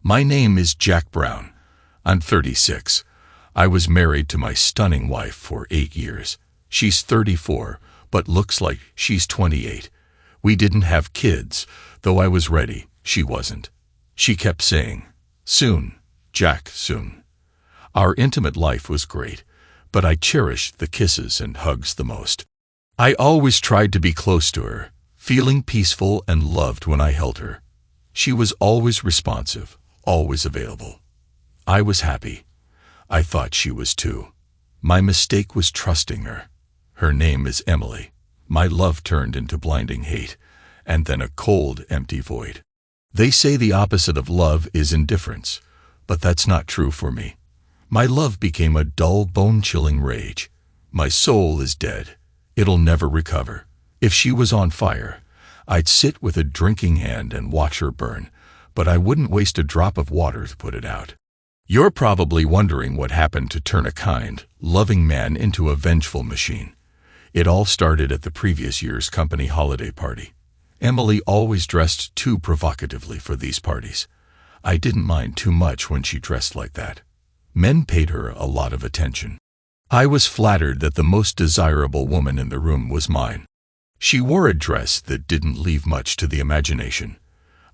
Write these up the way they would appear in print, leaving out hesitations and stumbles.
My name is Jack Brown. I'm 36. I was married to my stunning wife for 8 years. She's 34, but looks like she's 28. We didn't have kids, though I was ready. She wasn't. She kept saying, "Soon, Jack, soon." Our intimate life was great, but I cherished the kisses and hugs the most. I always tried to be close to her, feeling peaceful and loved when I held her. She was always responsive, always available. I was happy. I thought she was too. My mistake was trusting her. Her name is Emily. My love turned into blinding hate, and then a cold, empty void. They say the opposite of love is indifference, but that's not true for me. My love became a dull, bone-chilling rage. My soul is dead. It'll never recover. If she was on fire, I'd sit with a drinking hand and watch her burn, but I wouldn't waste a drop of water to put it out. You're probably wondering what happened to turn a kind, loving man into a vengeful machine. It all started at the previous year's company holiday party. Emily always dressed too provocatively for these parties. I didn't mind too much when she dressed like that. Men paid her a lot of attention. I was flattered that the most desirable woman in the room was mine. She wore a dress that didn't leave much to the imagination.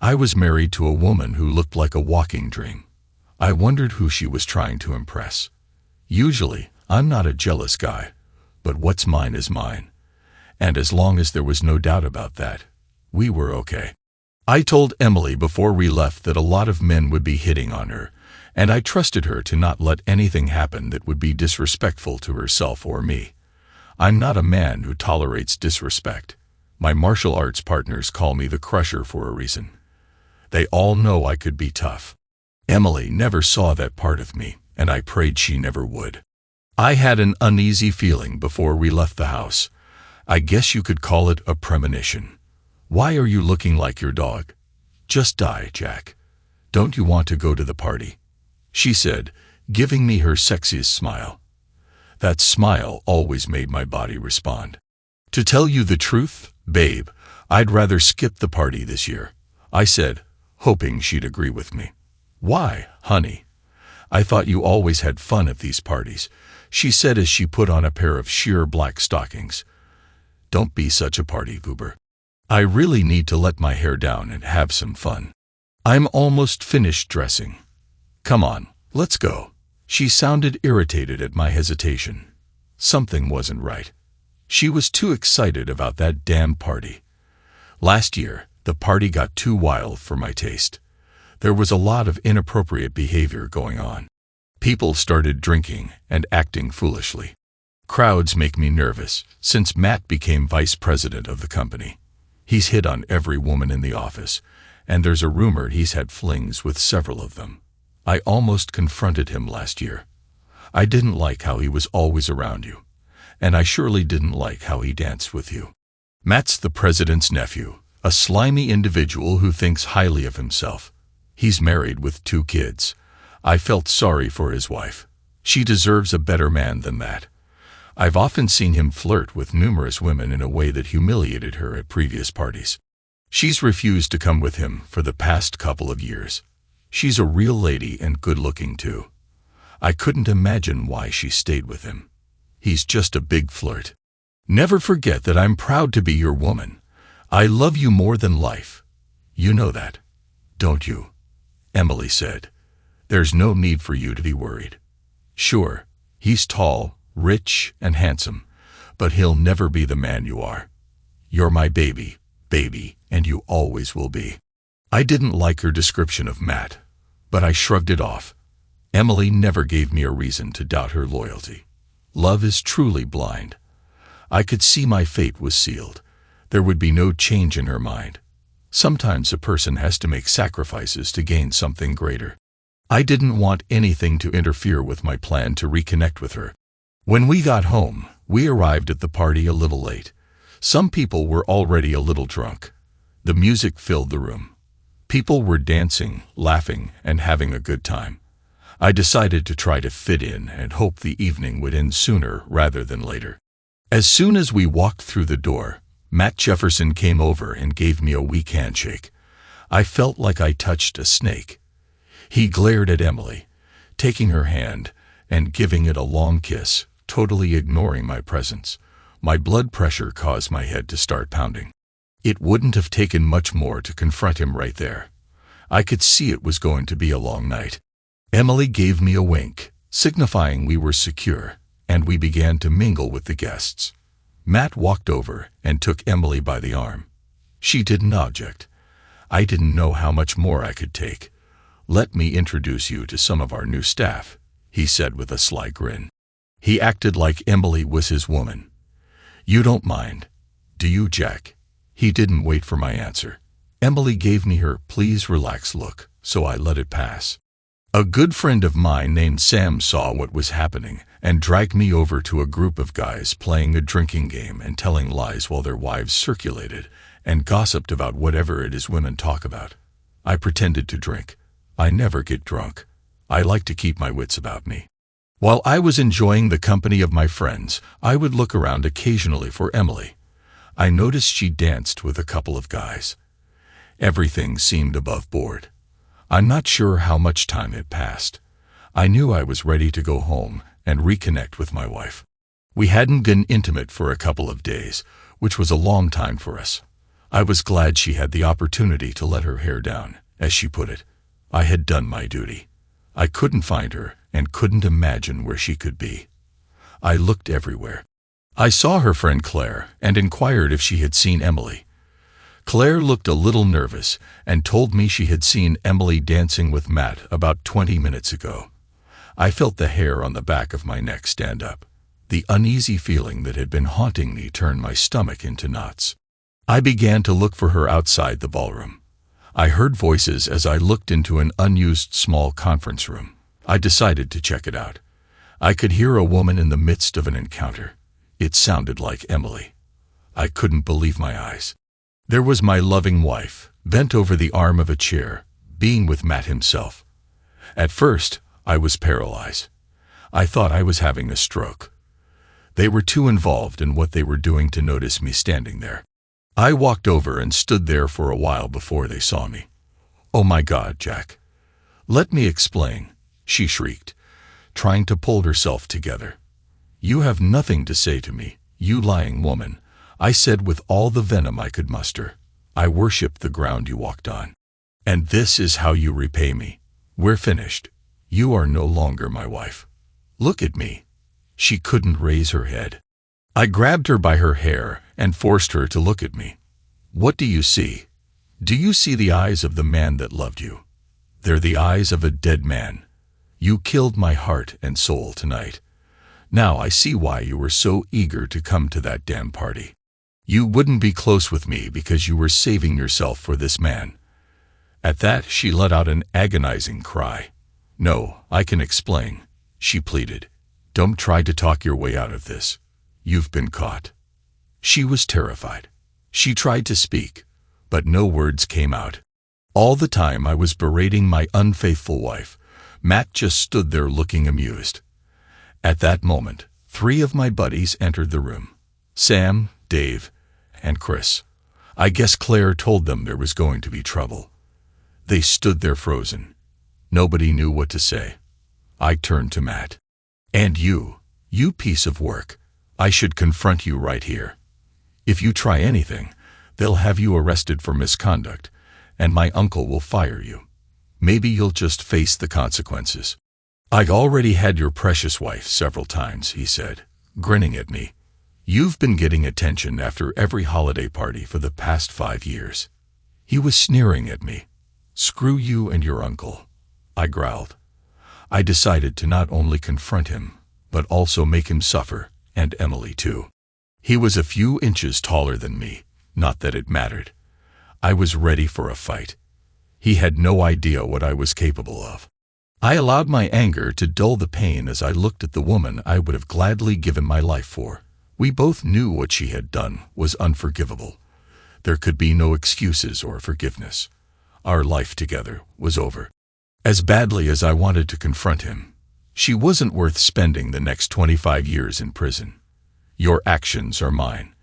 I was married to a woman who looked like a walking dream. I wondered who she was trying to impress. Usually, I'm not a jealous guy, but what's mine is mine. And as long as there was no doubt about that, we were okay. I told Emily before we left that a lot of men would be hitting on her, and I trusted her to not let anything happen that would be disrespectful to herself or me. I'm not a man who tolerates disrespect. My martial arts partners call me the Crusher for a reason. They all know I could be tough. Emily never saw that part of me, and I prayed she never would. I had an uneasy feeling before we left the house. I guess you could call it a premonition. "Why are you looking like your dog?" "Just die, Jack. Don't you want to go to the party?" she said, giving me her sexiest smile. That smile always made my body respond. "To tell you the truth, babe, I'd rather skip the party this year," I said, hoping she'd agree with me. "Why, honey? I thought you always had fun at these parties," she said as she put on a pair of sheer black stockings. "Don't be such a party goober. I really need to let my hair down and have some fun. I'm almost finished dressing. Come on, let's go." She sounded irritated at my hesitation. Something wasn't right. She was too excited about that damn party. Last year, the party got too wild for my taste. There was a lot of inappropriate behavior going on. People started drinking and acting foolishly. Crowds make me nervous since Matt became vice president of the company. He's hit on every woman in the office, and there's a rumor he's had flings with several of them. I almost confronted him last year. I didn't like how he was always around you, and I surely didn't like how he danced with you. Matt's the president's nephew, a slimy individual who thinks highly of himself. He's married with 2 kids. I felt sorry for his wife. She deserves a better man than that. I've often seen him flirt with numerous women in a way that humiliated her at previous parties. She's refused to come with him for the past couple of years. She's a real lady and good-looking too. I couldn't imagine why she stayed with him. He's just a big flirt. Never forget that I'm proud to be your woman. I love you more than life. You know that, don't you?" Emily said. "There's no need for you to be worried. Sure, he's tall, rich, and handsome, but he'll never be the man you are. You're my baby, and you always will be." I didn't like her description of Matt, but I shrugged it off. Emily never gave me a reason to doubt her loyalty. Love is truly blind. I could see my fate was sealed. There would be no change in her mind. Sometimes a person has to make sacrifices to gain something greater. I didn't want anything to interfere with my plan to reconnect with her. When we got home, we arrived at the party a little late. Some people were already a little drunk. The music filled the room. People were dancing, laughing, and having a good time. I decided to try to fit in and hope the evening would end sooner rather than later. As soon as we walked through the door, Matt Jefferson came over and gave me a weak handshake. I felt like I touched a snake. He glared at Emily, taking her hand and giving it a long kiss, totally ignoring my presence. My blood pressure caused my head to start pounding. It wouldn't have taken much more to confront him right there. I could see it was going to be a long night. Emily gave me a wink, signifying we were secure, and we began to mingle with the guests. Matt walked over and took Emily by the arm. She didn't object. I didn't know how much more I could take. "Let me introduce you to some of our new staff," he said with a sly grin. He acted like Emily was his woman. "You don't mind, do you, Jack?" He didn't wait for my answer. Emily gave me her "please relax" look, so I let it pass. A good friend of mine named Sam saw what was happening and dragged me over to a group of guys playing a drinking game and telling lies while their wives circulated and gossiped about whatever it is women talk about. I pretended to drink. I never get drunk. I like to keep my wits about me. While I was enjoying the company of my friends, I would look around occasionally for Emily. I noticed she danced with a couple of guys. Everything seemed above board. I'm not sure how much time had passed. I knew I was ready to go home and reconnect with my wife. We hadn't been intimate for a couple of days, which was a long time for us. I was glad she had the opportunity to let her hair down, as she put it. I had done my duty. I couldn't find her and couldn't imagine where she could be. I looked everywhere. I saw her friend Claire and inquired if she had seen Emily. Claire looked a little nervous and told me she had seen Emily dancing with Matt about 20 minutes ago. I felt the hair on the back of my neck stand up. The uneasy feeling that had been haunting me turned my stomach into knots. I began to look for her outside the ballroom. I heard voices as I looked into an unused small conference room. I decided to check it out. I could hear a woman in the midst of an encounter. It sounded like Emily. I couldn't believe my eyes. There was my loving wife, bent over the arm of a chair, being with Matt himself. At first, I was paralyzed. I thought I was having a stroke. They were too involved in what they were doing to notice me standing there. I walked over and stood there for a while before they saw me. "Oh my God, Jack. Let me explain," she shrieked, trying to pull herself together. "You have nothing to say to me, you lying woman," I said with all the venom I could muster. "I worship the ground you walked on. And this is how you repay me. We're finished. You are no longer my wife. Look at me." She couldn't raise her head. I grabbed her by her hair and forced her to look at me. "What do you see? Do you see the eyes of the man that loved you? They're the eyes of a dead man. You killed my heart and soul tonight. Now I see why you were so eager to come to that damn party. You wouldn't be close with me because you were saving yourself for this man." At that, she let out an agonizing cry. "No, I can explain," she pleaded. "Don't try to talk your way out of this. You've been caught." She was terrified. She tried to speak, but no words came out. All the time I was berating my unfaithful wife, Matt just stood there looking amused. At that moment, 3 of my buddies entered the room. Sam, Dave, and Chris. I guess Claire told them there was going to be trouble. They stood there frozen. Nobody knew what to say. I turned to Matt. "And you piece of work, I should confront you right here. If you try anything, they'll have you arrested for misconduct, and my uncle will fire you. Maybe you'll just face the consequences." "I've already had your precious wife several times," he said, grinning at me. "You've been getting attention after every holiday party for the past 5 years. He was sneering at me. "Screw you and your uncle," I growled. I decided to not only confront him, but also make him suffer, and Emily too. He was a few inches taller than me, not that it mattered. I was ready for a fight. He had no idea what I was capable of. I allowed my anger to dull the pain as I looked at the woman I would have gladly given my life for. We both knew what she had done was unforgivable. There could be no excuses or forgiveness. Our life together was over. As badly as I wanted to confront him, she wasn't worth spending the next 25 years in prison. "Your actions are mine.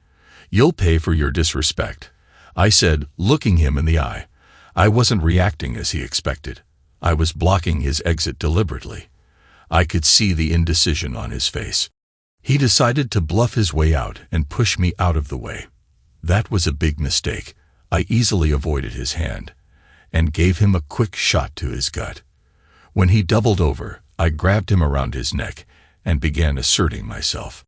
You'll pay for your disrespect," I said, looking him in the eye. I wasn't reacting as he expected. I was blocking his exit deliberately. I could see the indecision on his face. He decided to bluff his way out and push me out of the way. That was a big mistake. I easily avoided his hand and gave him a quick shot to his gut. When he doubled over, I grabbed him around his neck and began asserting myself.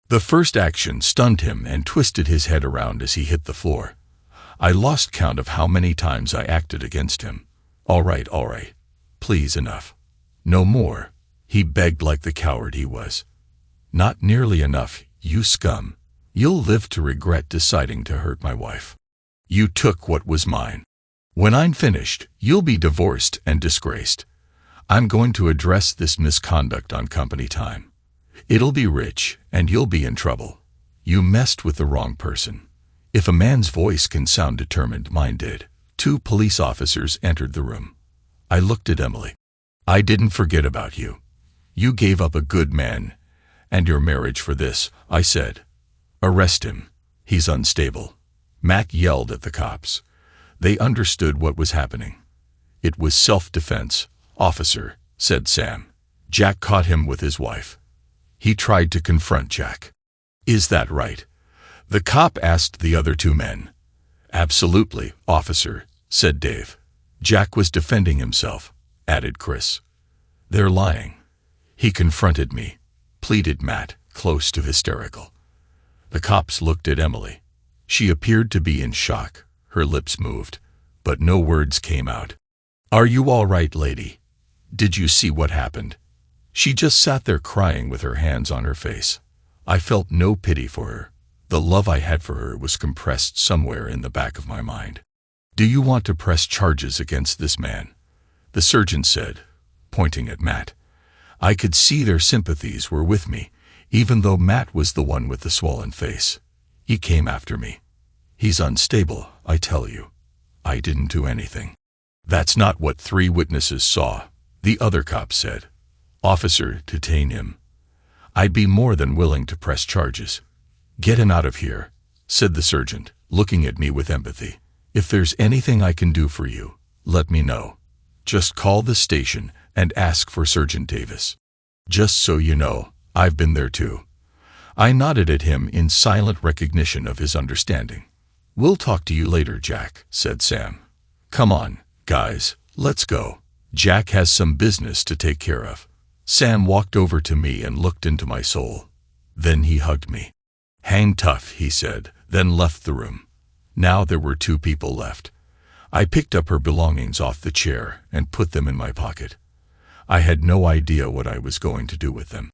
The first action stunned him and twisted his head around as he hit the floor. I lost count of how many times I acted against him. All right, please, enough. No more, he begged like the coward he was. Not nearly enough, you scum. You'll live to regret deciding to hurt my wife. You took what was mine. When I'm finished, you'll be divorced and disgraced. I'm going to address this misconduct on company time. It'll be rich, and you'll be in trouble. You messed with the wrong person. If a man's voice can sound determined, mine did. 2 police officers entered the room. I looked at Emily. I didn't forget about you. You gave up a good man and your marriage for this, I said. Arrest him. He's unstable. Matt yelled at the cops. They understood what was happening. It was self-defense, officer, said Sam. Jack caught him with his wife. He tried to confront Jack. Is that right? The cop asked the other 2 men. Absolutely, officer, said Dave. Jack was defending himself, added Chris. They're lying. He confronted me, pleaded Matt, close to hysterical. The cops looked at Emily. She appeared to be in shock. Her lips moved, but no words came out. Are you all right, lady? Did you see what happened? She just sat there crying with her hands on her face. I felt no pity for her. The love I had for her was compressed somewhere in the back of my mind. Do you want to press charges against this man? The surgeon said, pointing at Matt. I could see their sympathies were with me, even though Matt was the one with the swollen face. He came after me. He's unstable, I tell you. I didn't do anything. That's not what 3 witnesses saw, the other cop said. Officer, detain him. I'd be more than willing to press charges. Get him out of here, said the surgeon, looking at me with empathy. If there's anything I can do for you, let me know. Just call the station and ask for Sergeant Davis. Just so you know, I've been there too. I nodded at him in silent recognition of his understanding. We'll talk to you later, Jack, said Sam. Come on, guys, let's go. Jack has some business to take care of. Sam walked over to me and looked into my soul. Then he hugged me. Hang tough, he said, then left the room. Now there were 2 people left. I picked up her belongings off the chair and put them in my pocket. I had no idea what I was going to do with them.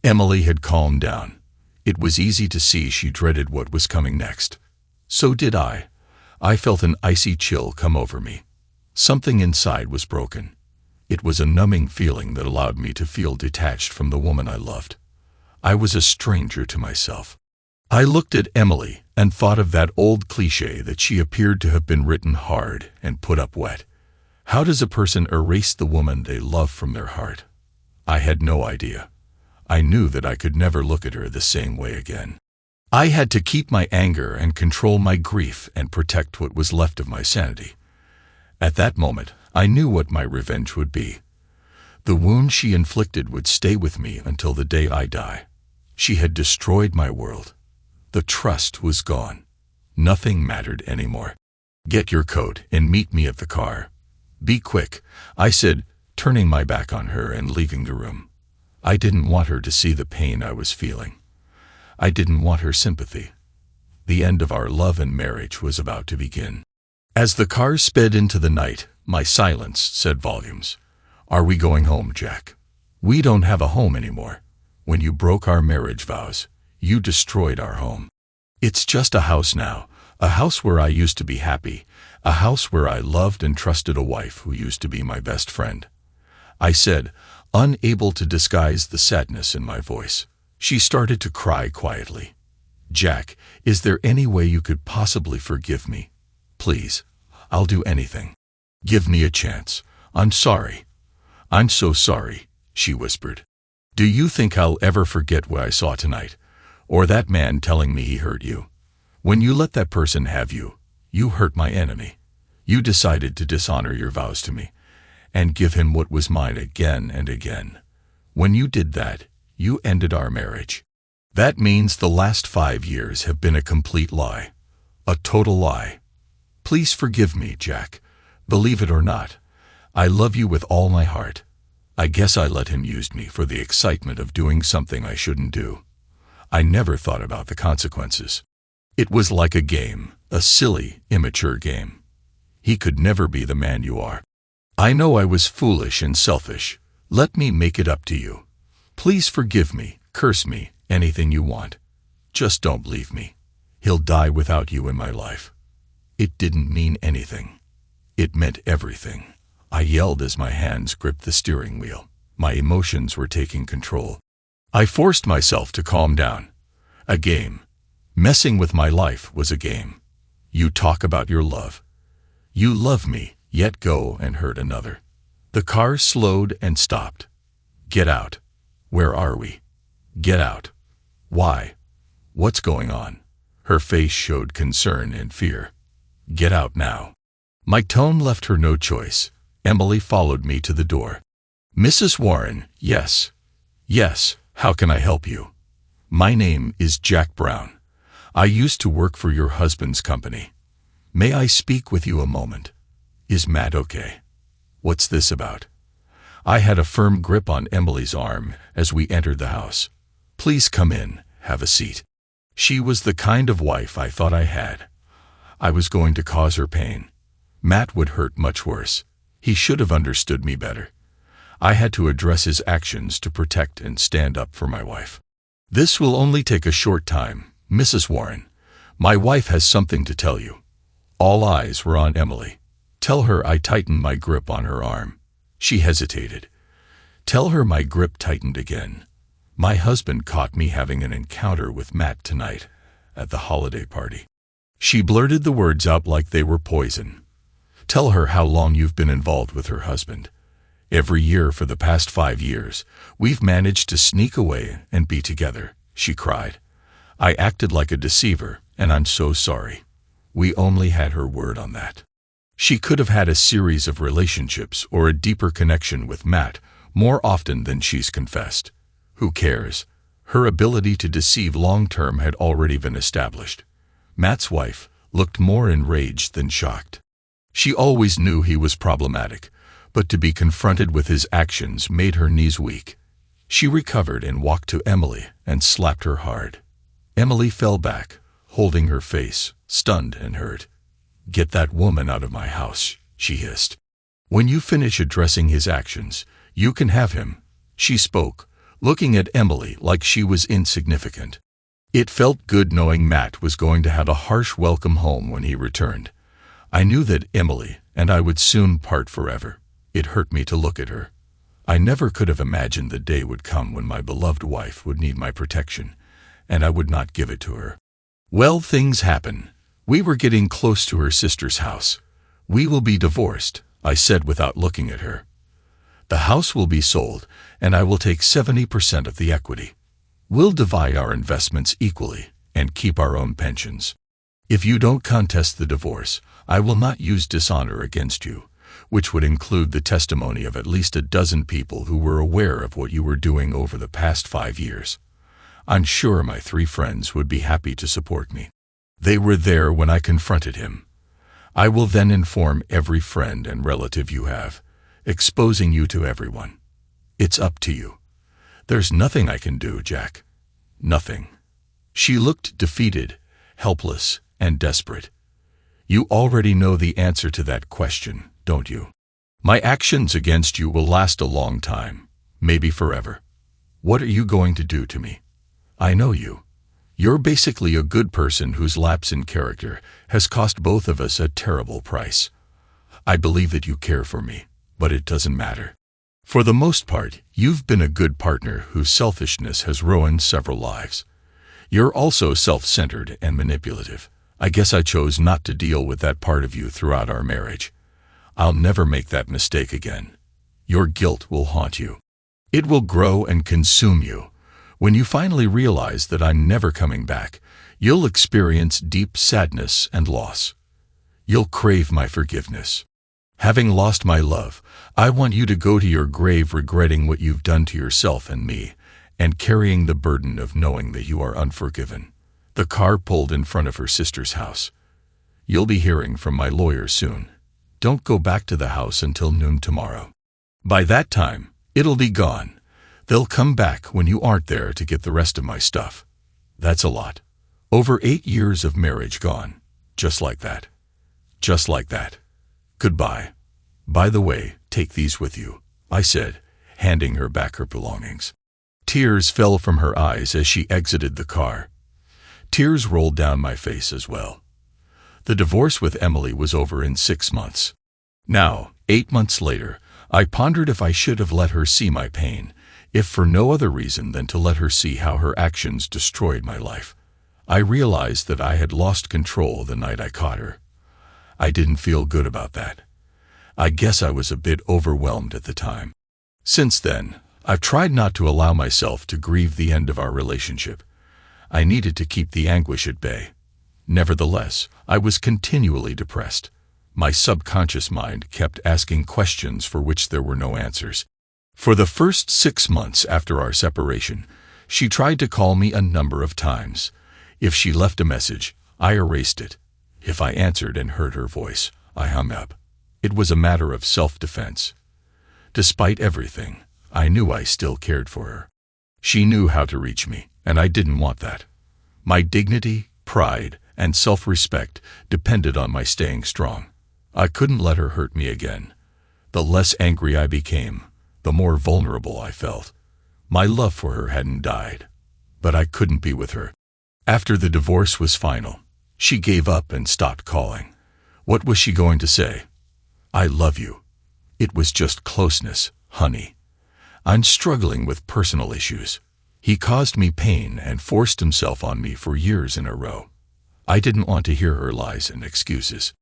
Emily had calmed down. It was easy to see she dreaded what was coming next. So did I. I felt an icy chill come over me. Something inside was broken. It was a numbing feeling that allowed me to feel detached from the woman I loved. I was a stranger to myself. I looked at Emily and thought of that old cliché that she appeared to have been written hard and put up wet. How does a person erase the woman they love from their heart? I had no idea. I knew that I could never look at her the same way again. I had to keep my anger and control my grief and protect what was left of my sanity. At that moment, I knew what my revenge would be. The wound she inflicted would stay with me until the day I die. She had destroyed my world. The trust was gone. Nothing mattered anymore. Get your coat and meet me at the car. Be quick, I said, turning my back on her and leaving the room. I didn't want her to see the pain I was feeling. I didn't want her sympathy. The end of our love and marriage was about to begin. As the car sped into the night, my silence said volumes. Are we going home, Jack? We don't have a home anymore. When you broke our marriage vows, you destroyed our home. It's just a house now, a house where I used to be happy, a house where I loved and trusted a wife who used to be my best friend. I said, unable to disguise the sadness in my voice. She started to cry quietly. Jack, is there any way you could possibly forgive me? Please, I'll do anything. Give me a chance. I'm sorry. I'm so sorry, she whispered. Do you think I'll ever forget what I saw tonight? Or that man telling me he hurt you? When you let that person have you, you hurt my enemy. You decided to dishonor your vows to me. and give him what was mine again and again. When you did that, you ended our marriage. That means the last 5 years have been a complete lie. A total lie. Please forgive me, Jack. Believe it or not, I love you with all my heart. I guess I let him use me for the excitement of doing something I shouldn't do. I never thought about the consequences. It was like a game, a silly, immature game. He could never be the man you are. I know I was foolish and selfish. Let me make it up to you. Please forgive me, curse me, anything you want. Just don't leave me. He'll die without you in my life. It didn't mean anything. It meant everything. I yelled as my hands gripped the steering wheel. My emotions were taking control. I forced myself to calm down. A game. Messing with my life was a game. You talk about your love. You love me, yet go and hurt another. The car slowed and stopped. Get out. Where are we? Get out. Why? What's going on? Her face showed concern and fear. Get out now. My tone left her no choice. Emily followed me to the door. Mrs. Warren, yes. Yes, how can I help you? My name is Jack Brown. I used to work for your husband's company. May I speak with you a moment? Is Matt okay? What's this about? I had a firm grip on Emily's arm as we entered the house. Please come in, have a seat. She was the kind of wife I thought I had. I was going to cause her pain. Matt would hurt much worse. He should have understood me better. I had to address his actions to protect and stand up for my wife. This will only take a short time, Mrs. Warren. My wife has something to tell you. All eyes were on Emily. Tell her I tightened my grip on her arm. She hesitated. Tell her my grip tightened again. My husband caught me having an encounter with Matt tonight at the holiday party. She blurted the words out like they were poison. Tell her how long you've been involved with her husband. Every year for the past 5 years, we've managed to sneak away and be together, she cried. I acted like a deceiver, and I'm so sorry. We only had her word on that. She could have had a series of relationships or a deeper connection with Matt more often than she's confessed. Who cares? Her ability to deceive long-term had already been established. Matt's wife looked more enraged than shocked. She always knew he was problematic, but to be confronted with his actions made her knees weak. She recovered and walked to Emily and slapped her hard. Emily fell back, holding her face, stunned and hurt. Get that woman out of my house, she hissed. When you finish addressing his actions, you can have him, she spoke, looking at Emily like she was insignificant. It felt good knowing Matt was going to have a harsh welcome home when he returned. I knew that Emily and I would soon part forever. It hurt me to look at her. I never could have imagined the day would come when my beloved wife would need my protection, and I would not give it to her. Well, things happen. We were getting close to her sister's house. We will be divorced, I said without looking at her. The house will be sold, and I will take 70% of the equity. We'll divide our investments equally and keep our own pensions. If you don't contest the divorce, I will not use dishonor against you, which would include the testimony of at least a dozen people who were aware of what you were doing over the past 5 years. I'm sure my 3 friends would be happy to support me. They were there when I confronted him. I will then inform every friend and relative you have, exposing you to everyone. It's up to you. There's nothing I can do, Jack. Nothing. She looked defeated, helpless, and desperate. You already know the answer to that question, don't you? My actions against you will last a long time, maybe forever. What are you going to do to me? I know you. You're basically a good person whose lapse in character has cost both of us a terrible price. I believe that you care for me, but it doesn't matter. For the most part, you've been a good partner whose selfishness has ruined several lives. You're also self-centered and manipulative. I guess I chose not to deal with that part of you throughout our marriage. I'll never make that mistake again. Your guilt will haunt you. It will grow and consume you. When you finally realize that I'm never coming back, you'll experience deep sadness and loss. You'll crave my forgiveness. Having lost my love, I want you to go to your grave regretting what you've done to yourself and me, and carrying the burden of knowing that you are unforgiven." The car pulled in front of her sister's house. "You'll be hearing from my lawyer soon. Don't go back to the house until noon tomorrow. By that time, it'll be gone. They'll come back when you aren't there to get the rest of my stuff." That's a lot. Over 8 years of marriage gone. Just like that. Just like that. "Goodbye. By the way, take these with you," I said, handing her back her belongings. Tears fell from her eyes as she exited the car. Tears rolled down my face as well. The divorce with Emily was over in 6 months. Now, 8 months later, I pondered if I should have let her see my pain, if for no other reason than to let her see how her actions destroyed my life. I realized that I had lost control the night I caught her. I didn't feel good about that. I guess I was a bit overwhelmed at the time. Since then, I've tried not to allow myself to grieve the end of our relationship. I needed to keep the anguish at bay. Nevertheless, I was continually depressed. My subconscious mind kept asking questions for which there were no answers. For the first 6 months after our separation, she tried to call me a number of times. If she left a message, I erased it. If I answered and heard her voice, I hung up. It was a matter of self-defense. Despite everything, I knew I still cared for her. She knew how to reach me, and I didn't want that. My dignity, pride, and self-respect depended on my staying strong. I couldn't let her hurt me again. The less angry I became, the more vulnerable I felt. My love for her hadn't died, but I couldn't be with her. After the divorce was final, she gave up and stopped calling. What was she going to say? "I love you." It was just closeness, honey. I'm struggling with personal issues. He caused me pain and forced himself on me for years in a row. I didn't want to hear her lies and excuses.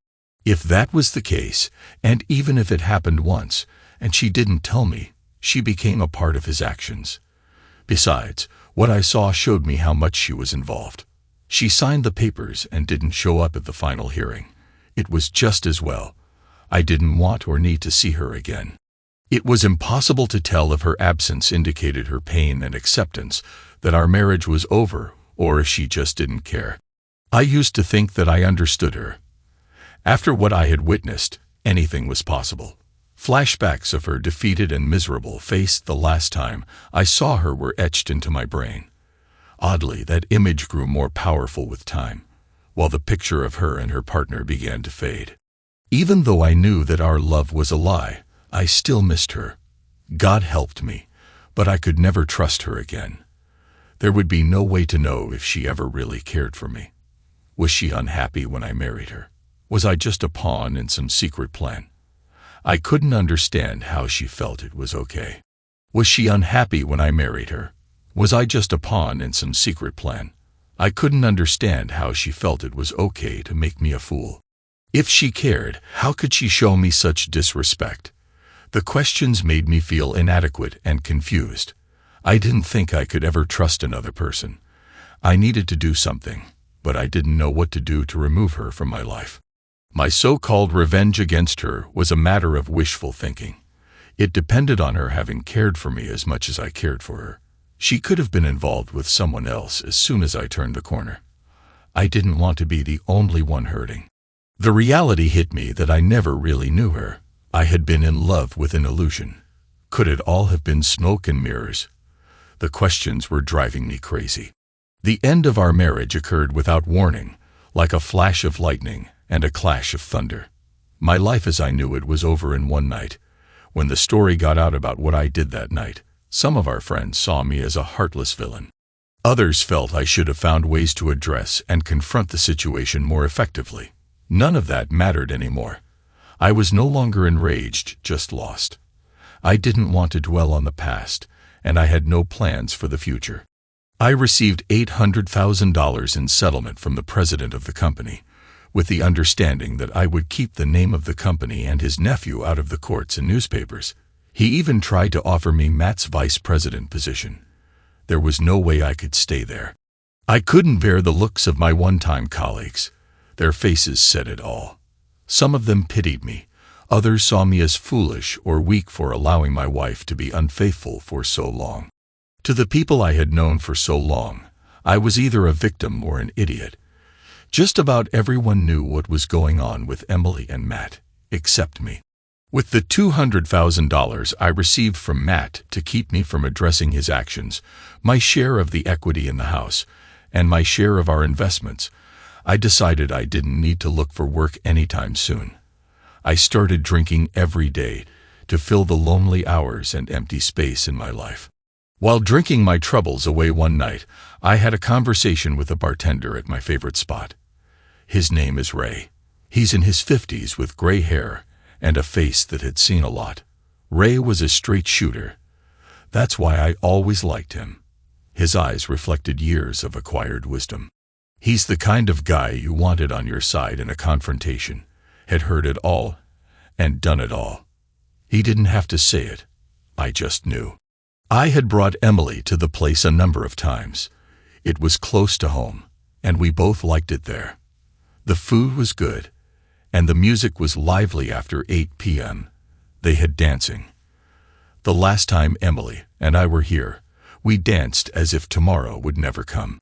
If that was the case, and even if it happened once, and she didn't tell me, she became a part of his actions. Besides, what I saw showed me how much she was involved. She signed the papers and didn't show up at the final hearing. It was just as well. I didn't want or need to see her again. It was impossible to tell if her absence indicated her pain and acceptance that our marriage was over, or if she just didn't care. I used to think that I understood her. After what I had witnessed, anything was possible. Flashbacks of her defeated and miserable face the last time I saw her were etched into my brain. Oddly, that image grew more powerful with time, while the picture of her and her partner began to fade. Even though I knew that our love was a lie, I still missed her. God helped me, but I could never trust her again. There would be no way to know if she ever really cared for me. Was she unhappy when I married her? Was I just a pawn in some secret plan? I couldn't understand how she felt it was okay. Was she unhappy when I married her? Was I just a pawn in some secret plan? I couldn't understand how she felt it was okay to make me a fool. If she cared, how could she show me such disrespect? The questions made me feel inadequate and confused. I didn't think I could ever trust another person. I needed to do something, but I didn't know what to do to remove her from my life. My so-called revenge against her was a matter of wishful thinking. It depended on her having cared for me as much as I cared for her. She could have been involved with someone else as soon as I turned the corner. I didn't want to be the only one hurting. The reality hit me that I never really knew her. I had been in love with an illusion. Could it all have been smoke and mirrors? The questions were driving me crazy. The end of our marriage occurred without warning, like a flash of lightning and a clash of thunder. My life as I knew it was over in one night. When the story got out about what I did that night, some of our friends saw me as a heartless villain. Others felt I should have found ways to address and confront the situation more effectively. None of that mattered anymore. I was no longer enraged, just lost. I didn't want to dwell on the past, and I had no plans for the future. I received $800,000 in settlement from the president of the company, with the understanding that I would keep the name of the company and his nephew out of the courts and newspapers. He even tried to offer me Matt's vice president position. There was no way I could stay there. I couldn't bear the looks of my one-time colleagues. Their faces said it all. Some of them pitied me, Others saw me as foolish or weak for allowing my wife to be unfaithful for so long. To the people I had known for so long, I was either a victim or an idiot. Just about everyone knew what was going on with Emily and Matt, except me. With the $200,000 I received from Matt to keep me from addressing his actions, my share of the equity in the house, and my share of our investments, I decided I didn't need to look for work anytime soon. I started drinking every day to fill the lonely hours and empty space in my life. While drinking my troubles away one night, I had a conversation with a bartender at my favorite spot. His name is Ray. He's in his 50s with gray hair and a face that had seen a lot. Ray was a straight shooter. That's why I always liked him. His eyes reflected years of acquired wisdom. He's the kind of guy you wanted on your side in a confrontation, had heard it all and done it all. He didn't have to say it. I just knew. I had brought Emily to the place a number of times. It was close to home, and we both liked it there. The food was good, and the music was lively after 8 p.m. They had dancing. The last time Emily and I were here, we danced as if tomorrow would never come.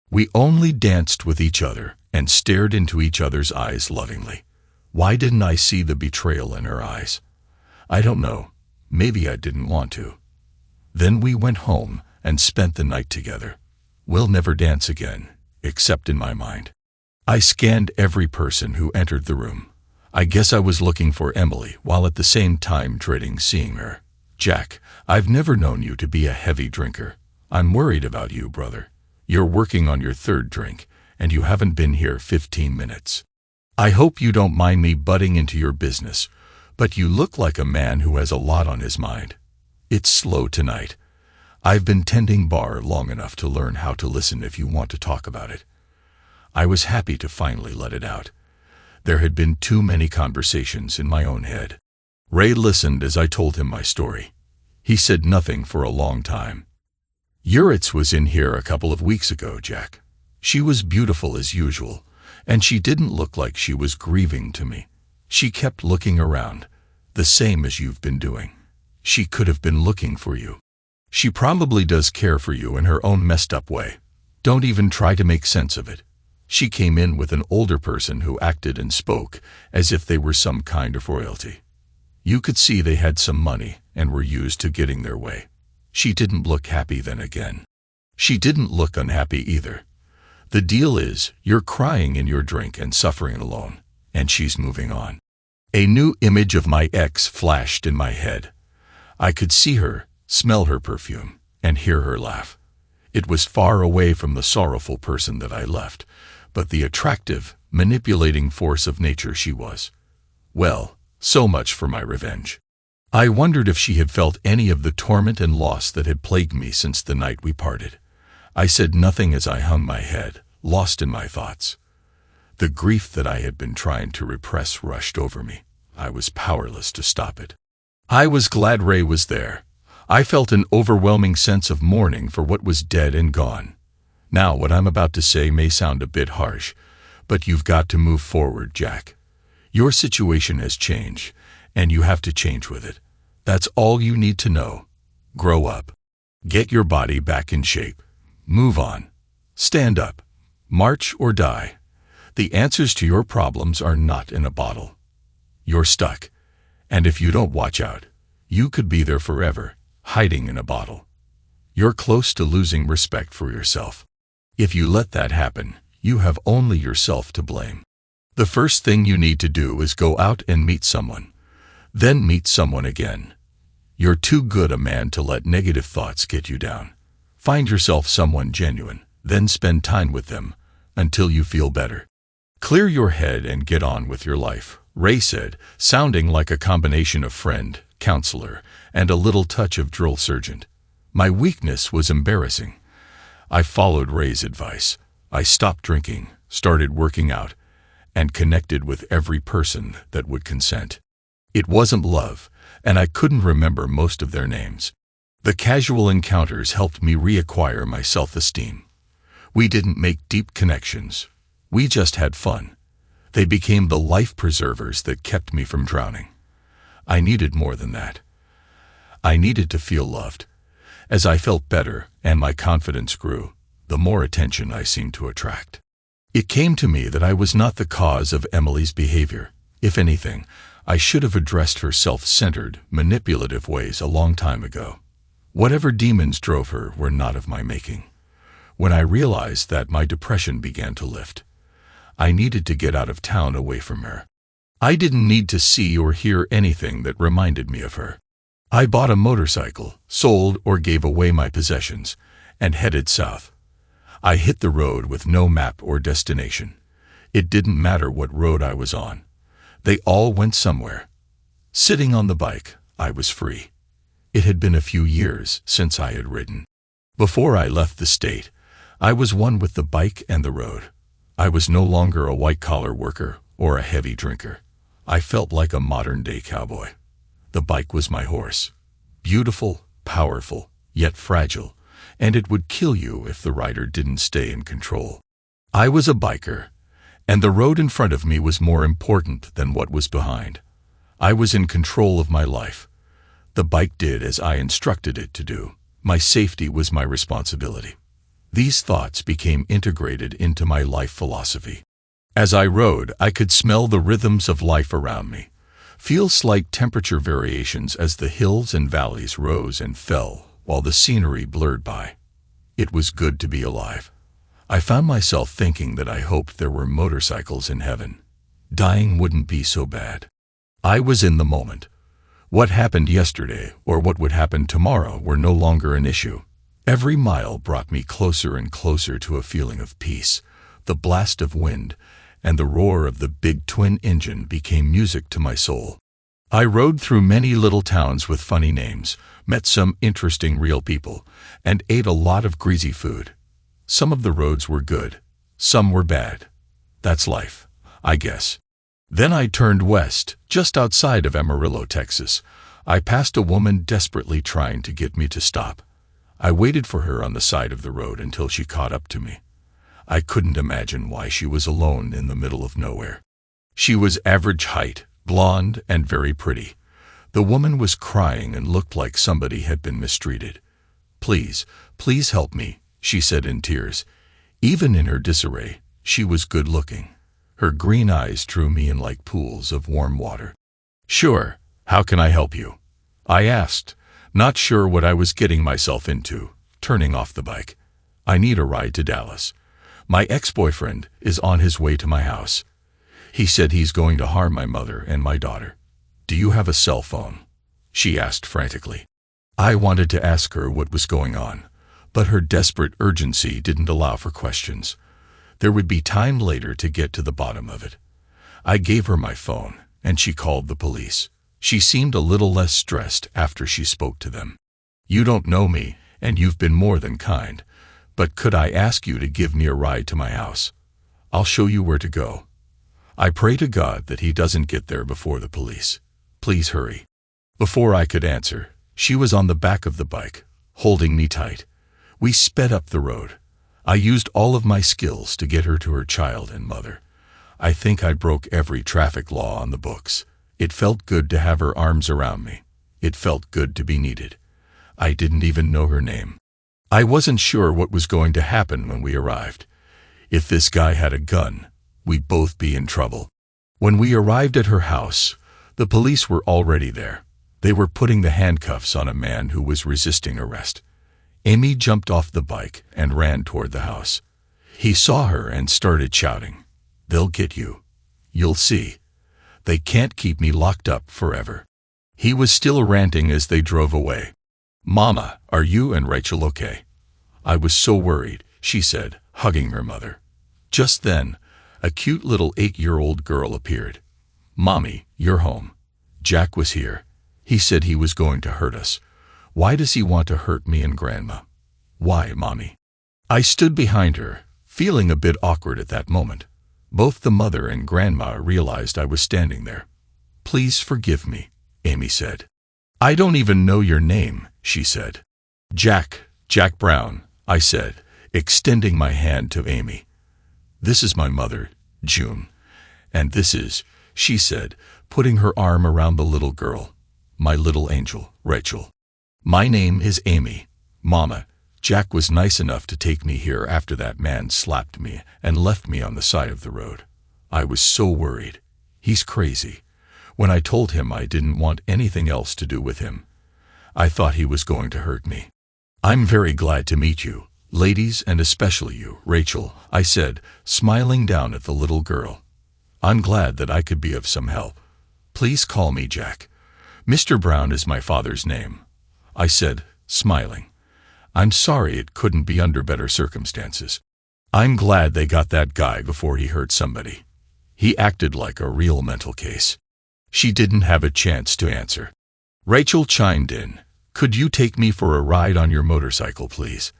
We only danced with each other and stared into each other's eyes lovingly. Why didn't I see the betrayal in her eyes? I don't know. Maybe I didn't want to. Then we went home and spent the night together. We'll never dance again, except in my mind. I scanned every person who entered the room. I guess I was looking for Emily while at the same time dreading seeing her. Jack, I've never known you to be a heavy drinker. I'm worried about you, brother. You're working on your third drink, and you haven't been here 15 minutes. I hope you don't mind me butting into your business, but you look like a man who has a lot on his mind. It's slow tonight. I've been tending bar long enough to learn how to listen if you want to talk about it. I was happy to finally let it out. There had been too many conversations in my own head. Ray listened as I told him my story. He said nothing for a long time. Yuritz was in here a couple of weeks ago, Jack. She was beautiful as usual, and she didn't look like she was grieving to me. She kept looking around, the same as you've been doing. She could have been looking for you. She probably does care for you in her own messed up way. Don't even try to make sense of it. She came in with an older person who acted and spoke as if they were some kind of royalty. You could see they had some money and were used to getting their way. She didn't look happy then again. She didn't look unhappy either. The deal is, you're crying in your drink and suffering alone, and she's moving on. A new image of my ex flashed in my head. I could see her, smell her perfume, and hear her laugh. It was far away from the sorrowful person that I left, but the attractive, manipulating force of nature she was. Well, so much for my revenge. I wondered if she had felt any of the torment and loss that had plagued me since the night we parted. I said nothing as I hung my head, lost in my thoughts. The grief that I had been trying to repress rushed over me. I was powerless to stop it. I was glad Ray was there. I felt an overwhelming sense of mourning for what was dead and gone. Now, what I'm about to say may sound a bit harsh, but you've got to move forward, Jack. Your situation has changed, and you have to change with it. That's all you need to know. Grow up. Get your body back in shape. Move on. Stand up. March or die. The answers to your problems are not in a bottle. You're stuck, and if you don't watch out, you could be there forever, hiding in a bottle. You're close to losing respect for yourself. If you let that happen, you have only yourself to blame. The first thing you need to do is go out and meet someone. Then meet someone again. You're too good a man to let negative thoughts get you down. Find yourself someone genuine, then spend time with them until you feel better. Clear your head and get on with your life, Ray said, sounding like a combination of friend, counselor, and a little touch of drill sergeant. My weakness was embarrassing. I followed Ray's advice. I stopped drinking, started working out, and connected with every person that would consent. It wasn't love, and I couldn't remember most of their names. The casual encounters helped me reacquire my self-esteem. We didn't make deep connections. We just had fun. They became the life preservers that kept me from drowning. I needed more than that. I needed to feel loved. As I felt better and my confidence grew, the more attention I seemed to attract. It came to me that I was not the cause of Emily's behavior. If anything, I should have addressed her self-centered, manipulative ways a long time ago. Whatever demons drove her were not of my making. When I realized that, my depression began to lift. I needed to get out of town away from her. I didn't need to see or hear anything that reminded me of her. I bought a motorcycle, sold or gave away my possessions, and headed south. I hit the road with no map or destination. It didn't matter what road I was on. They all went somewhere. Sitting on the bike, I was free. It had been a few years since I had ridden. Before I left the state, I was one with the bike and the road. I was no longer a white-collar worker or a heavy drinker. I felt like a modern-day cowboy. The bike was my horse. Beautiful, powerful, yet fragile, and it would kill you if the rider didn't stay in control. I was a biker, and the road in front of me was more important than what was behind. I was in control of my life. The bike did as I instructed it to do. My safety was my responsibility. These thoughts became integrated into my life philosophy. As I rode, I could smell the rhythms of life around me, feel slight temperature variations as the hills and valleys rose and fell while the scenery blurred by. It was good to be alive. I found myself thinking that I hoped there were motorcycles in heaven. Dying wouldn't be so bad. I was in the moment. What happened yesterday or what would happen tomorrow were no longer an issue. Every mile brought me closer and closer to a feeling of peace. The blast of wind and the roar of the big twin engine became music to my soul. I rode through many little towns with funny names, met some interesting real people, and ate a lot of greasy food. Some of the roads were good, some were bad. That's life, I guess. Then I turned west, just outside of Amarillo, Texas. I passed a woman desperately trying to get me to stop. I waited for her on the side of the road until she caught up to me. I couldn't imagine why she was alone in the middle of nowhere. She was average height, blonde, and very pretty. The woman was crying and looked like somebody had been mistreated. "Please, please help me," she said in tears. Even in her disarray, she was good-looking. Her green eyes drew me in like pools of warm water. "Sure, how can I help you?" I asked, not sure what I was getting myself into, turning off the bike. "I need a ride to Dallas. My ex-boyfriend is on his way to my house. He said he's going to harm my mother and my daughter. Do you have a cell phone?" she asked frantically. I wanted to ask her what was going on, but her desperate urgency didn't allow for questions. There would be time later to get to the bottom of it. I gave her my phone, and she called the police. She seemed a little less stressed after she spoke to them. "You don't know me, and you've been more than kind, but could I ask you to give me a ride to my house? I'll show you where to go. I pray to God that he doesn't get there before the police. Please hurry." Before I could answer, she was on the back of the bike, holding me tight. We sped up the road. I used all of my skills to get her to her child and mother. I think I broke every traffic law on the books. It felt good to have her arms around me. It felt good to be needed. I didn't even know her name. I wasn't sure what was going to happen when we arrived. If this guy had a gun, we'd both be in trouble. When we arrived at her house, the police were already there. They were putting the handcuffs on a man who was resisting arrest. Amy jumped off the bike and ran toward the house. He saw her and started shouting, "They'll get you. You'll see. They can't keep me locked up forever." He was still ranting as they drove away. "Mama, are you and Rachel okay?" "I was so worried," she said, hugging her mother. Just then, a cute little 8-year-old girl appeared. "Mommy, you're home. Jack was here. He said he was going to hurt us. Why does he want to hurt me and Grandma?" "Why, Mommy?" I stood behind her, feeling a bit awkward at that moment. Both the mother and Grandma realized I was standing there. "Please forgive me," Amy said. "I don't even know your name," she said. Jack Brown," I said, extending my hand to Amy. "This is my mother, June. And this is," she said, putting her arm around the little girl, my little angel, Rachel. My name is Amy. Mama, Jack was nice enough to take me here after that man slapped me and left me on the side of the road. I was so worried. He's crazy. When I told him I didn't want anything else to do with him, I thought he was going to hurt me. I'm very glad to meet you, ladies, and especially you, Rachel, I said, smiling down at the little girl. I'm glad that I could be of some help. Please call me Jack. Mr. Brown is my father's name, I said, smiling. I'm sorry it couldn't be under better circumstances. I'm glad they got that guy before he hurt somebody. He acted like a real mental case. She didn't have a chance to answer. Rachel chimed in. Could you take me for a ride on your motorcycle, please?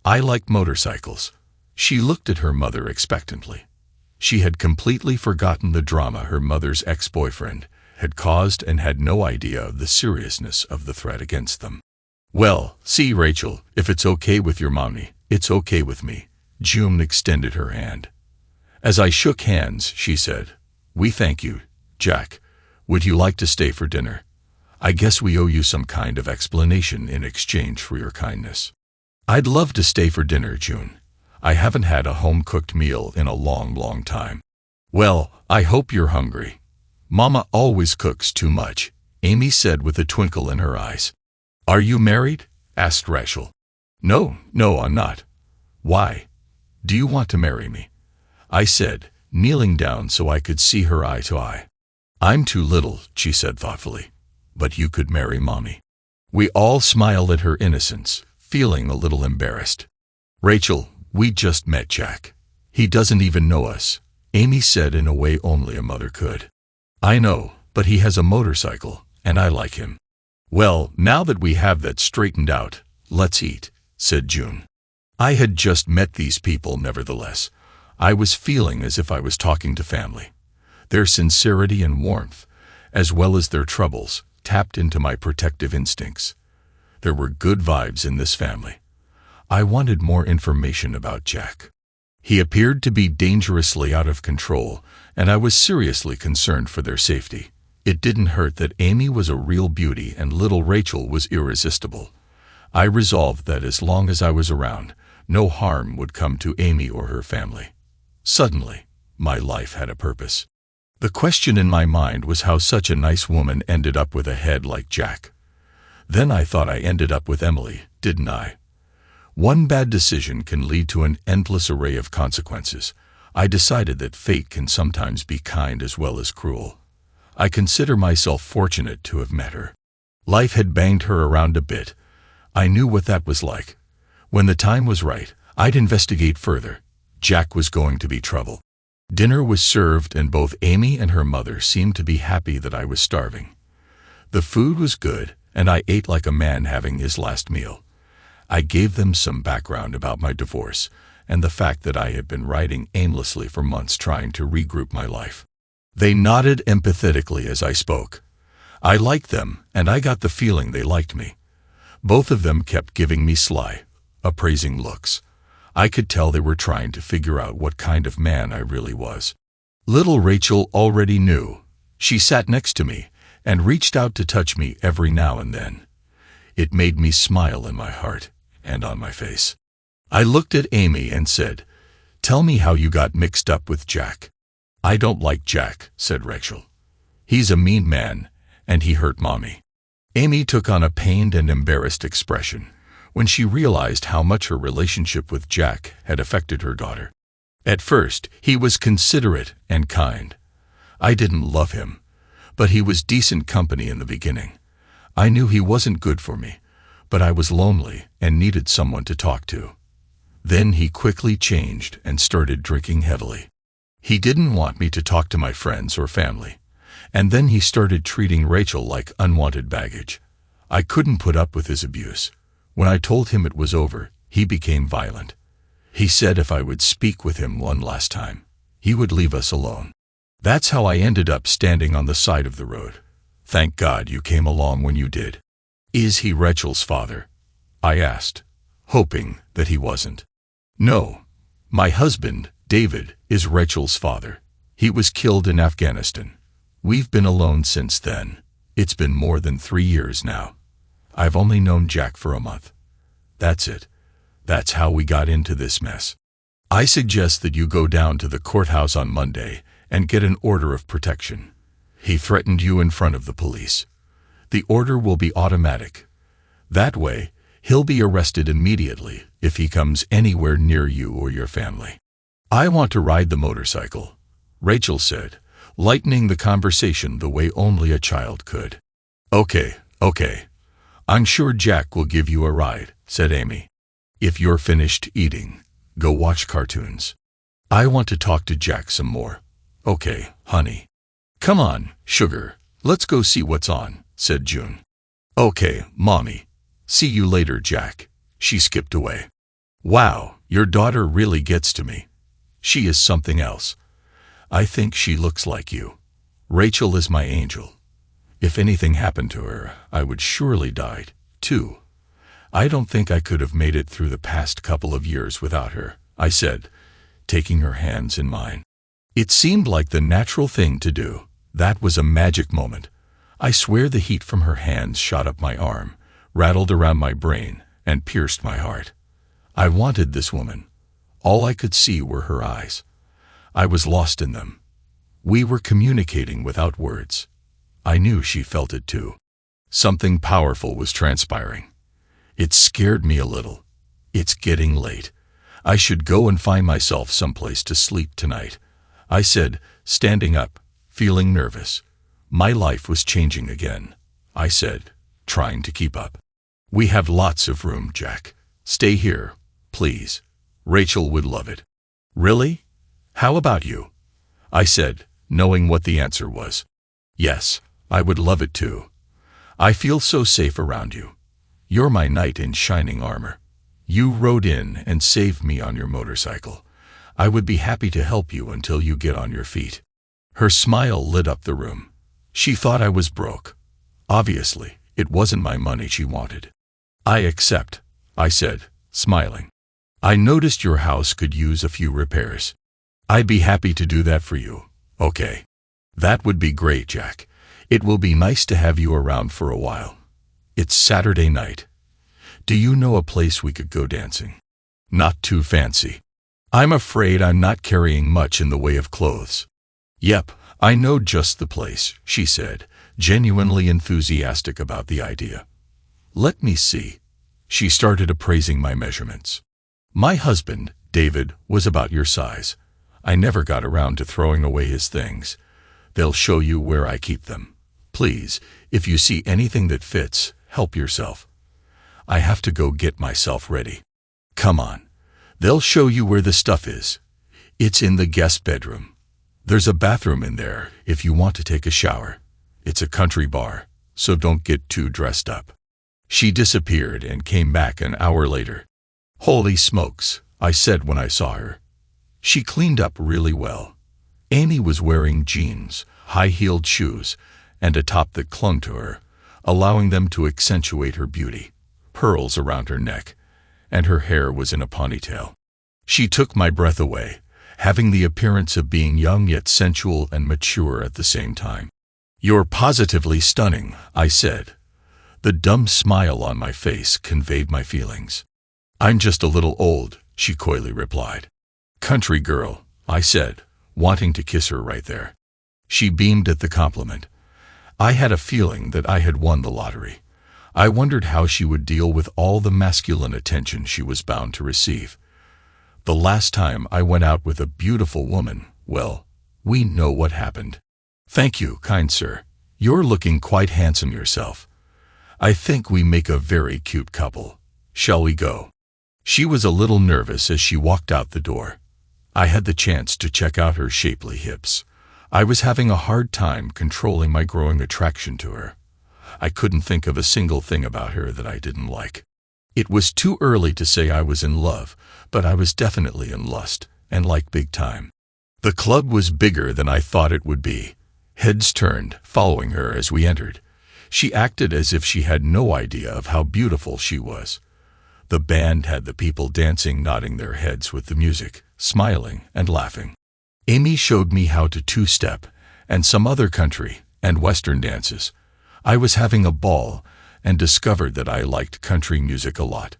I like motorcycles. She looked at her mother expectantly. She had completely forgotten the drama her mother's ex-boyfriend had caused and had no idea of the seriousness of the threat against them. Well, see, Rachel, if it's okay with your mommy, it's okay with me. June extended her hand. As I shook hands, she said, We thank you, Jack. Would you like to stay for dinner? I guess we owe you some kind of explanation in exchange for your kindness. I'd love to stay for dinner, June. I haven't had a home-cooked meal in a long, long time. Well, I hope you're hungry. Mama always cooks too much, Amy said with a twinkle in her eyes. Are you married? Asked Rachel. No, I'm not. Why? Do you want to marry me? I said, kneeling down so I could see her eye to eye. I'm too little, she said thoughtfully, but you could marry Mommy. We all smiled at her innocence, feeling a little embarrassed. Rachel, we just met Jack. He doesn't even know us, Amy said in a way only a mother could. I know, but he has a motorcycle, and I like him. Well, now that we have that straightened out, let's eat, said June. I had just met these people nevertheless. I was feeling as if I was talking to family. Their sincerity and warmth, as well as their troubles, tapped into my protective instincts. There were good vibes in this family. I wanted more information about Jack. He appeared to be dangerously out of control, and I was seriously concerned for their safety. It didn't hurt that Amy was a real beauty and little Rachel was irresistible. I resolved that as long as I was around, no harm would come to Amy or her family. Suddenly, my life had a purpose. The question in my mind was how such a nice woman ended up with a head like Jack. Then I thought I ended up with Emily, didn't I? One bad decision can lead to an endless array of consequences. I decided that fate can sometimes be kind as well as cruel. I consider myself fortunate to have met her. Life had banged her around a bit. I knew what that was like. When the time was right, I'd investigate further. Jack was going to be trouble. Dinner was served and both Amy and her mother seemed to be happy that I was starving. The food was good and I ate like a man having his last meal. I gave them some background about my divorce and the fact that I had been writing aimlessly for months trying to regroup my life. They nodded empathetically as I spoke. I liked them and I got the feeling they liked me. Both of them kept giving me sly, appraising looks. I could tell they were trying to figure out what kind of man I really was. Little Rachel already knew. She sat next to me and reached out to touch me every now and then. It made me smile in my heart and on my face. I looked at Amy and said, Tell me how you got mixed up with Jack. I don't like Jack, said Rachel. He's a mean man, and he hurt Mommy. Amy took on a pained and embarrassed expression when she realized how much her relationship with Jack had affected her daughter. At first, he was considerate and kind. I didn't love him, but he was decent company in the beginning. I knew he wasn't good for me, but I was lonely and needed someone to talk to. Then he quickly changed and started drinking heavily. He didn't want me to talk to my friends or family, and then he started treating Rachel like unwanted baggage. I couldn't put up with his abuse. When I told him it was over, he became violent. He said if I would speak with him one last time, he would leave us alone. That's how I ended up standing on the side of the road. Thank God you came along when you did. Is he Rachel's father? I asked, hoping that he wasn't. No. My husband, David, is Rachel's father. He was killed in Afghanistan. We've been alone since then, It's been more than 3 years now. I've only known Jack for a month. That's it. That's how we got into this mess. I suggest that you go down to the courthouse on Monday and get an order of protection. He threatened you in front of the police. The order will be automatic. That way, he'll be arrested immediately if he comes anywhere near you or your family. I want to ride the motorcycle, Rachel said, lightening the conversation the way only a child could. Okay. I'm sure Jack will give you a ride, said Amy. If you're finished eating, go watch cartoons. I want to talk to Jack some more. Okay, honey. Come on, sugar, let's go see what's on, said June. Okay, Mommy. See you later, Jack. She skipped away. Wow, your daughter really gets to me. She is something else. I think she looks like you. Rachel is my angel. If anything happened to her, I would surely die, too. I don't think I could have made it through the past couple of years without her, I said, taking her hands in mine. It seemed like the natural thing to do. That was a magic moment. I swear the heat from her hands shot up my arm, rattled around my brain, and pierced my heart. I wanted this woman. All I could see were her eyes. I was lost in them. We were communicating without words. I knew she felt it too. Something powerful was transpiring. It scared me a little. It's getting late. I should go and find myself someplace to sleep tonight, I said, standing up, feeling nervous. My life was changing again, I said, trying to keep up. We have lots of room, Jack. Stay here, please. Rachel would love it. Really? How about you? I said, knowing what the answer was. Yes, I would love it too. I feel so safe around you. You're my knight in shining armor. You rode in and saved me on your motorcycle. I would be happy to help you until you get on your feet. Her smile lit up the room. She thought I was broke. Obviously, it wasn't my money she wanted. I accept, I said, smiling. I noticed your house could use a few repairs. I'd be happy to do that for you. Okay. That would be great, Jack. It will be nice to have you around for a while. It's Saturday night. Do you know a place we could go dancing? Not too fancy. I'm afraid I'm not carrying much in the way of clothes. Yep, I know just the place, she said, genuinely enthusiastic about the idea. Let me see. She started appraising my measurements. My husband, David, was about your size. I never got around to throwing away his things. They'll show you where I keep them. Please, if you see anything that fits, help yourself. I have to go get myself ready. Come on. They'll show you where the stuff is. It's in the guest bedroom. There's a bathroom in there if you want to take a shower. It's a country bar, so don't get too dressed up. She disappeared and came back an hour later. Holy smokes, I said when I saw her. She cleaned up really well. Amy was wearing jeans, high-heeled shoes, and a top that clung to her, allowing them to accentuate her beauty. Pearls around her neck, and her hair was in a ponytail. She took my breath away, having the appearance of being young yet sensual and mature at the same time. You're positively stunning, I said. The dumb smile on my face conveyed my feelings. I'm just a little old, she coyly replied. Country girl, I said, wanting to kiss her right there. She beamed at the compliment. I had a feeling that I had won the lottery. I wondered how she would deal with all the masculine attention she was bound to receive. The last time I went out with a beautiful woman, well, we know what happened. Thank you, kind sir. You're looking quite handsome yourself. I think we make a very cute couple. Shall we go? She was a little nervous as she walked out the door. I had the chance to check out her shapely hips. I was having a hard time controlling my growing attraction to her. I couldn't think of a single thing about her that I didn't like. It was too early to say I was in love, but I was definitely in lust, and like big time. The club was bigger than I thought it would be. Heads turned, following her as we entered. She acted as if she had no idea of how beautiful she was. The band had the people dancing, nodding their heads with the music, smiling and laughing. Amy showed me how to two-step and some other country and western dances. I was having a ball and discovered that I liked country music a lot.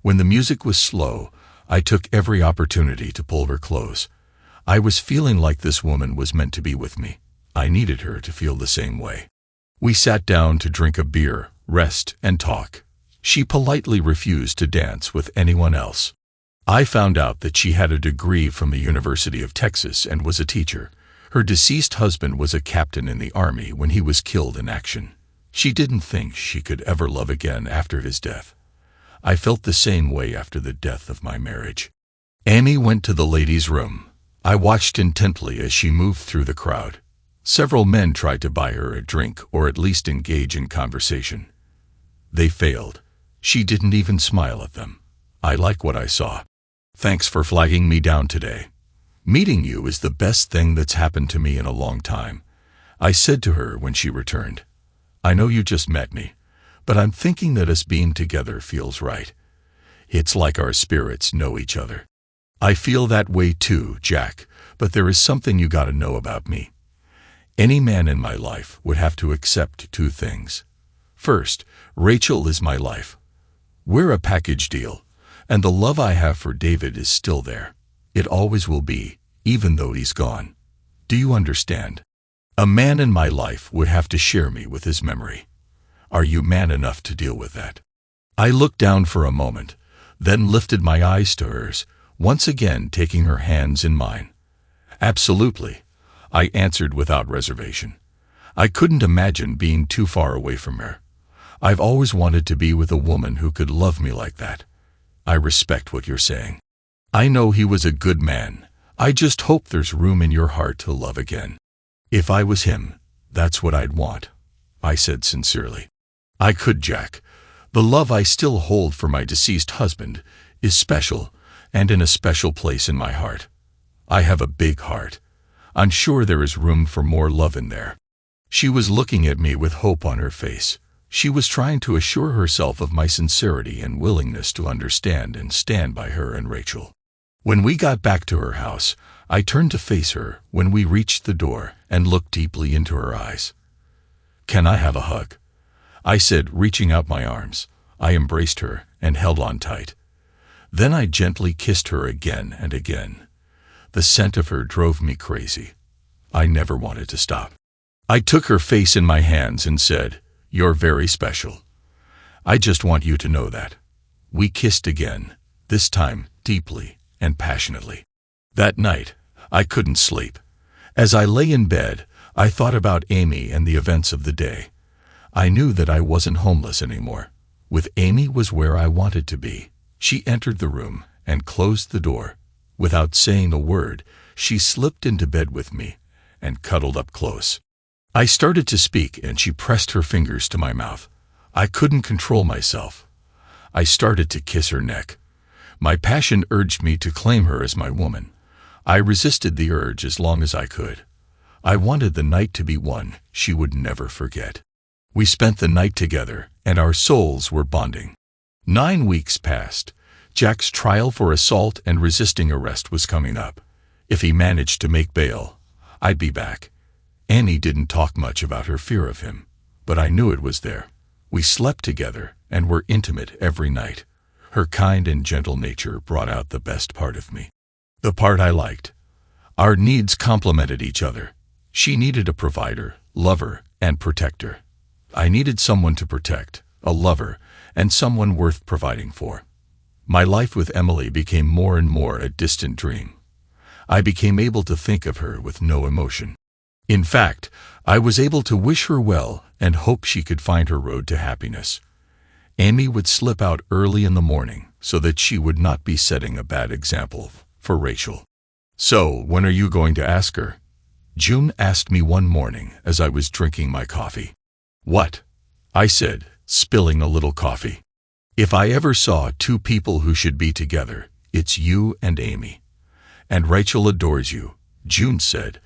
When the music was slow, I took every opportunity to pull her close. I was feeling like this woman was meant to be with me. I needed her to feel the same way. We sat down to drink a beer, rest, and talk. She politely refused to dance with anyone else. I found out that she had a degree from the University of Texas and was a teacher. Her deceased husband was a captain in the Army when he was killed in action. She didn't think she could ever love again after his death. I felt the same way after the death of my marriage. Amy went to the ladies' room. I watched intently as she moved through the crowd. Several men tried to buy her a drink or at least engage in conversation. They failed. She didn't even smile at them. I like what I saw. Thanks for flagging me down today. Meeting you is the best thing that's happened to me in a long time, I said to her when she returned. I know you just met me, but I'm thinking that us being together feels right. It's like our spirits know each other. I feel that way too, Jack, but there is something you gotta know about me. Any man in my life would have to accept two things. First, Rachel is my life. We're a package deal, and the love I have for David is still there. It always will be, even though he's gone. Do you understand? A man in my life would have to share me with his memory. Are you man enough to deal with that? I looked down for a moment, then lifted my eyes to hers, once again taking her hands in mine. Absolutely, I answered without reservation. I couldn't imagine being too far away from her. I've always wanted to be with a woman who could love me like that. I respect what you're saying. I know he was a good man. I just hope there's room in your heart to love again. If I was him, that's what I'd want, I said sincerely. I could, Jack. The love I still hold for my deceased husband is special and in a special place in my heart. I have a big heart. I'm sure there is room for more love in there. She was looking at me with hope on her face. She was trying to assure herself of my sincerity and willingness to understand and stand by her and Rachel. When we got back to her house, I turned to face her when we reached the door and looked deeply into her eyes. "Can I have a hug?" I said, reaching out my arms. I embraced her and held on tight. Then I gently kissed her again and again. The scent of her drove me crazy. I never wanted to stop. I took her face in my hands and said, "You're very special. I just want you to know that." We kissed again, this time deeply and passionately. That night, I couldn't sleep. As I lay in bed, I thought about Amy and the events of the day. I knew that I wasn't homeless anymore. With Amy was where I wanted to be. She entered the room and closed the door. Without saying a word, she slipped into bed with me and cuddled up close. I started to speak and she pressed her fingers to my mouth. I couldn't control myself. I started to kiss her neck. My passion urged me to claim her as my woman. I resisted the urge as long as I could. I wanted the night to be one she would never forget. We spent the night together, and our souls were bonding. 9 weeks passed. Jack's trial for assault and resisting arrest was coming up. If he managed to make bail, I'd be back. Annie didn't talk much about her fear of him, but I knew it was there. We slept together and were intimate every night. Her kind and gentle nature brought out the best part of me. The part I liked. Our needs complemented each other. She needed a provider, lover, and protector. I needed someone to protect, a lover, and someone worth providing for. My life with Emily became more and more a distant dream. I became able to think of her with no emotion. In fact, I was able to wish her well and hope she could find her road to happiness. Amy would slip out early in the morning so that she would not be setting a bad example for Rachel. "So, when are you going to ask her?" June asked me one morning as I was drinking my coffee. "What?" I said, spilling a little coffee. "If I ever saw two people who should be together, it's you and Amy. And Rachel adores you," June said,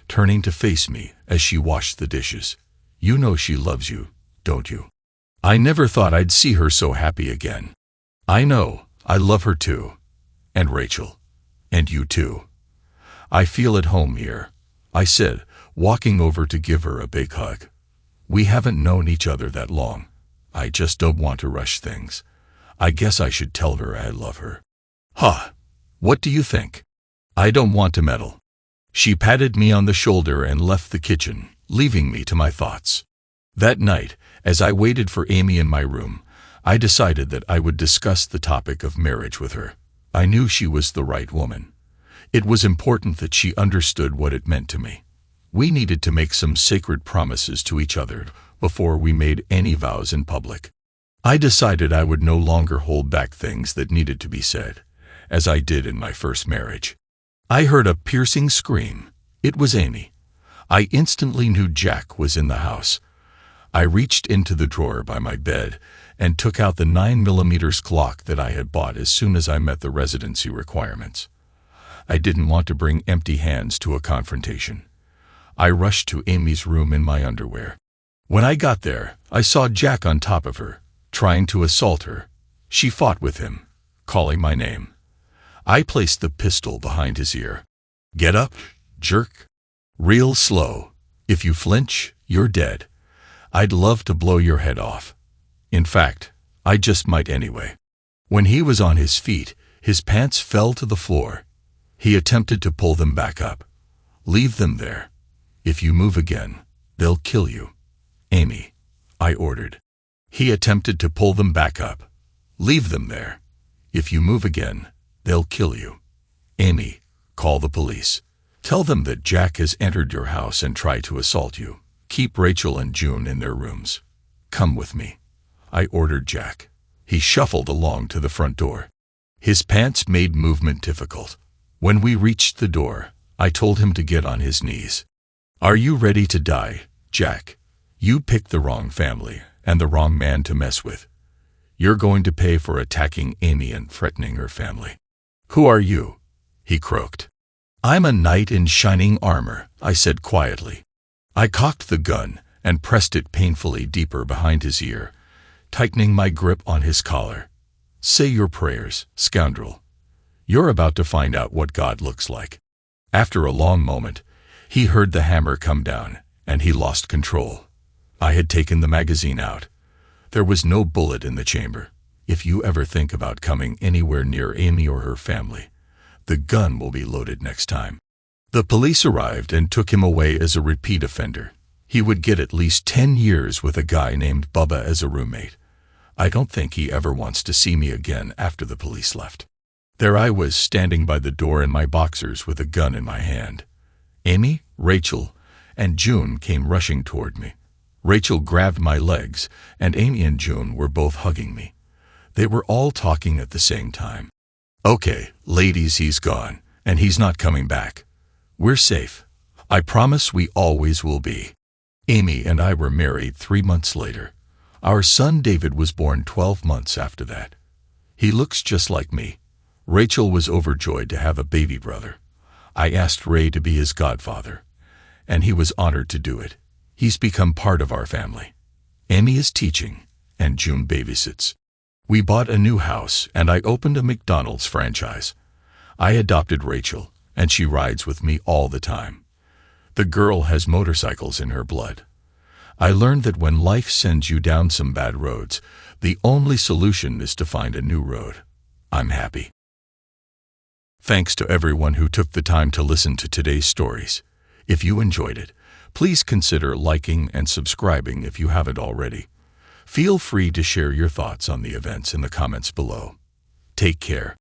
turning to face me as she washed the dishes. "You know she loves you, don't you?" I never thought I'd see her so happy again. "I know, I love her too. And Rachel. And you too. I feel at home here," I said, walking over to give her a big hug. We haven't known each other that long. I just don't want to rush things. I guess I should tell her I love her. Huh. What do you think? I don't want to meddle. She patted me on the shoulder and left the kitchen, leaving me to my thoughts. That night, as I waited for Amy in my room, I decided that I would discuss the topic of marriage with her. I knew she was the right woman. It was important that she understood what it meant to me. We needed to make some sacred promises to each other before we made any vows in public. I decided I would no longer hold back things that needed to be said, as I did in my first marriage. I heard a piercing scream. It was Amy. I instantly knew Jack was in the house. I reached into the drawer by my bed and took out the 9mm clock that I had bought as soon as I met the residency requirements. I didn't want to bring empty hands to a confrontation. I rushed to Amy's room in my underwear. When I got there, I saw Jack on top of her, trying to assault her. She fought with him, calling my name. I placed the pistol behind his ear. Get up, jerk. Real slow. If you flinch, you're dead. I'd love to blow your head off. In fact, I just might anyway. When he was on his feet, his pants fell to the floor. He attempted to pull them back up. Leave them there. If you move again, they'll kill you. Amy, I ordered. He attempted to pull them back up. Leave them there. If you move again, they'll kill you. Amy, call the police. Tell them that Jack has entered your house and tried to assault you. Keep Rachel and June in their rooms. Come with me. I ordered Jack. He shuffled along to the front door. His pants made movement difficult. When we reached the door, I told him to get on his knees. Are you ready to die, Jack? You picked the wrong family and the wrong man to mess with. You're going to pay for attacking Amy and threatening her family. Who are you? He croaked. I'm a knight in shining armor, I said quietly. I cocked the gun and pressed it painfully deeper behind his ear, tightening my grip on his collar. Say your prayers, scoundrel. You're about to find out what God looks like. After a long moment, he heard the hammer come down, and he lost control. I had taken the magazine out. There was no bullet in the chamber. If you ever think about coming anywhere near Amy or her family, the gun will be loaded next time. The police arrived and took him away as a repeat offender. He would get at least 10 years with a guy named Bubba as a roommate. I don't think he ever wants to see me again after the police left. There I was, standing by the door in my boxers with a gun in my hand. Amy, Rachel, and June came rushing toward me. Rachel grabbed my legs, and Amy and June were both hugging me. They were all talking at the same time. Okay, ladies, he's gone, and he's not coming back. We're safe. I promise we always will be. Amy and I were married 3 months later. Our son David was born 12 months after that. He looks just like me. Rachel was overjoyed to have a baby brother. I asked Ray to be his godfather, and he was honored to do it. He's become part of our family. Amy is teaching, and June babysits. We bought a new house, and I opened a McDonald's franchise. I adopted Rachel, and she rides with me all the time. The girl has motorcycles in her blood. I learned that when life sends you down some bad roads, the only solution is to find a new road. I'm happy. Thanks to everyone who took the time to listen to today's stories. If you enjoyed it, please consider liking and subscribing if you haven't already. Feel free to share your thoughts on the events in the comments below. Take care.